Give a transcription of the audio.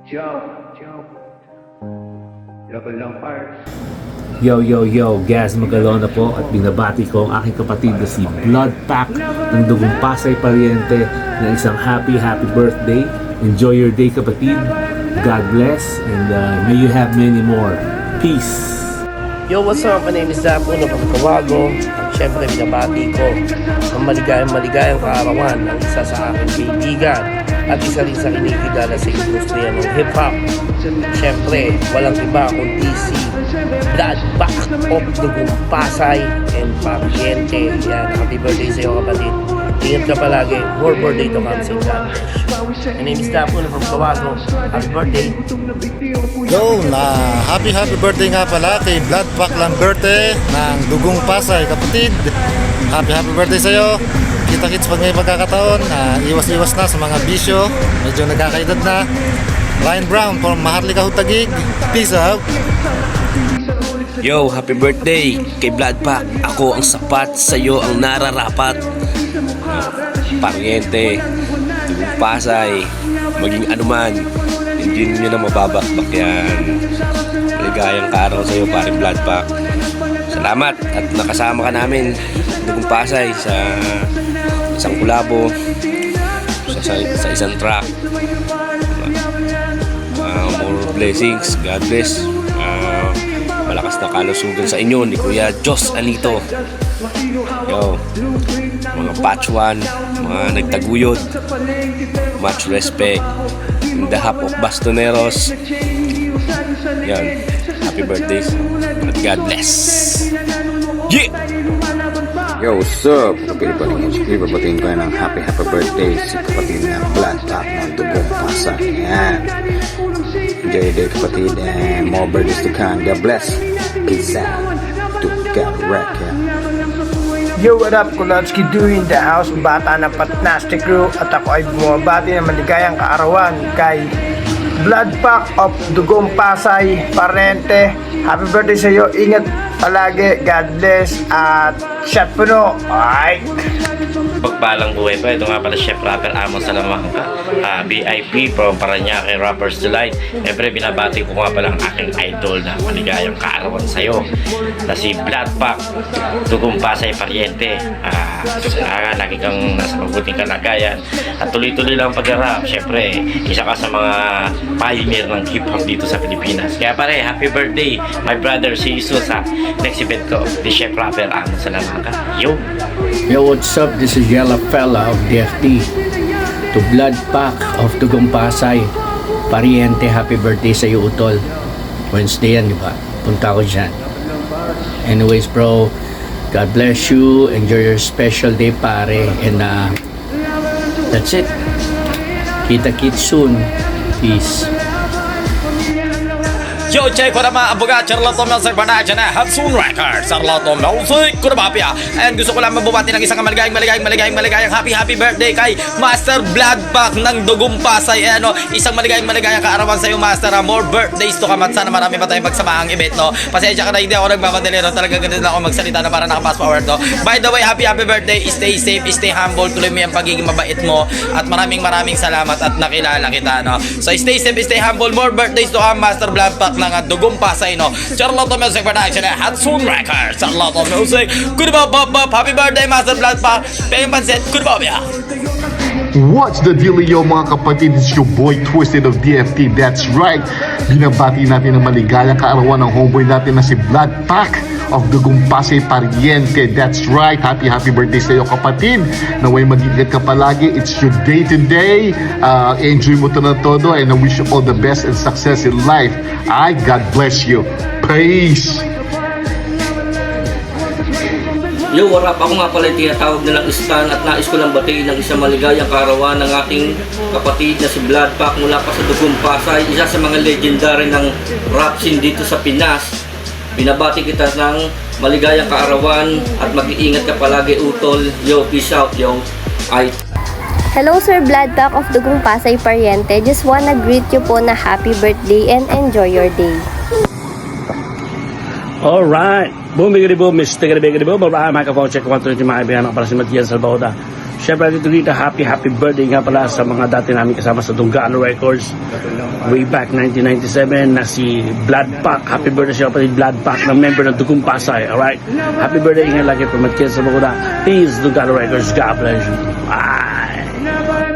Yo, yo, yo, Gaz Magalona po at binabati ko ang aking kapatid na si Blood Pack ng Dugong Pasay Pariente na isang happy birthday. Enjoy your day, kapatid. God bless and may you have many more. Peace. Yo, what's up? My name is Zapo ng Pagkawago. At syempre, binabati ko ang maligayang kaarawan ng isa sa aking kaibigan at isa rin sa kinikilala sa industriya ng hip-hop. Syempre, walang iba kundi si Blood Pack of Dugong Pasay and Pariente. Yan, happy birthday sa iyo, kapatid. Ingat ka palagi. More birthday to come, St. God bless. My name is Zapo ng Pagkawago. Happy birthday. Yo, happy birthday nga pala kay Blood Pack Lamberte ng Dugong Pasay, kapatid. Happy birthday sa'yo. Kita-kits pag may pagkakataon. Iwas-iwas na sa mga bisyo. Medyo nagkakaedad na. Ryan Brown from Maharlika Hutagig. Peace out. Yo, happy birthday kay Blood Pack. Ako ang sapat, sa'yo ang nararapat. Pariente, Dugong Pasay, maging anuman, hindi nyo na mababakbak yan. Maligayang kaaraw sa'yo, paring Blood Pack. Salamat at nakasama ka namin, Dugong Pasay, sa isang kulabo, sa isang track. More blessings, God bless. Malakas na kalusugan sa inyo ni Kuya Jos Alito. Yo, mga patch one, mga nagtaguyod, much respect in the half of Bastoneros. Yan, happy birthdays at God bless. Yeah! Yo, what's up? Kapilipating HQ, babatiin ko ng happy birthday sa kapatid ng Blood Pack ng Dugong Pasay. Yan. Enjoy your day, kapatid, and more birthdays to come. God bless. Peace out. To God wreck, Yo, what up? Kulotski doing the house, bata ng Patnastic Crew, at ako ay bumabati ng maligayang kaarawan kay Blood Pack of Dugong Pasay Pariente. Happy birthday sa iyo. Ingat palagi. God bless. At shot puno. Alright. Pagpalang buhay pa. Ito nga pala Chef Rapper Amos Salamangka, VIP from Paranaque Rappers Delight. Siyempre binabati ko nga pala ang aking idol na maligayang kaarawan sa'yo na si Blood Pack Dugong Pasay Pariente. Lagi kang nasa mabuting kalagayan at tuloy-tuloy lang pag-rap. Siyempre isa ka sa mga pioneer ng hip-hop dito sa Pilipinas. Kaya pare, happy birthday my brother. See you soon sa next event ko, the Chef Rapper Amos Salamangka. Yo! Yo, what's up? This is Yella Fella of DFT. To Blood Pack of Dugong Pasay Pariente, happy birthday sa iyo, utol. Wednesday yan, di ba? Punta ko dyan. Anyways, bro, God bless you. Enjoy your special day, pare. And that's it. Kita-kits soon. Peace. Yo, check ko naman abuga Charlotte Music Production na Hudson Records. Charlotte Music ko na mapia. And gusto ko lang mababati ng isang maligayang happy birthday kay Master Blood Pack ng Dugong Pasay. Isang maligayang kaarawan sa iyo, Master. More birthdays to come at sana marami pa tayong magsamaang event, no? Pasensya ka na, hindi ako nagmamadali, no? Talaga ganito lang ako magsalita na para naka-fast forward, no? By the way, happy birthday. Stay safe, stay humble. Tuloy mo yung pagiging mabait mo. At maraming salamat at nakilala kita, no? So stay safe, stay humble. More birthdays to come, Master Blood Pack ng Dugong Pasay, no? Charlotte Music Production na Hudson Records. Charlotte Music. Good happy birthday, Master Blood Pack. Payong pansit. Good yeah. What's the deal, yo mga kapatid? It's your boy Twisted of DFT. That's right. Binabati natin ang maligayang kaarawan ng homeboy natin na si Blood Pack of Dugong Pasay Pariente. That's right. Happy birthday sa iyo, kapatid. Naway mag-ingat ka palagi. It's your day today. Enjoy mo to na todo, and I wish you all the best and success in life. God bless you. Peace. Yo, what up? Ako nga pala yung tinatawag nilang Stan at nais ko lang batiin ng isang maligayang kaarawan ng ating kapatid na si Blood Pack mula pa sa Dugong Pasay, isa sa mga legendary ng rap scene dito sa Pinas. Binabati kita ng maligayang kaarawan at mag-iingat ka palagi, utol. Yo, peace out, yo. Hello Sir Blood Pack of Dugong Pasay Pariente. Just wanna greet you po na happy birthday and enjoy your day. Alright. Boom, biggity boom, Mr. Biggity boom. Alright, microphone check 1 2 3, mga kaibigan. Para si Matias Salbaoda. Siyempre dito happy birthday nga pala sa mga dati namin kasama sa Dunggalo Records way back 1997 na si Blood Pack. Happy birthday siya kapatid Blood Pack na member ng Dugong Pasay. Alright? Happy birthday, ingat lagi from Madkid sa Bakuda. Peace, Dunggalo Records. God bless you. Bye!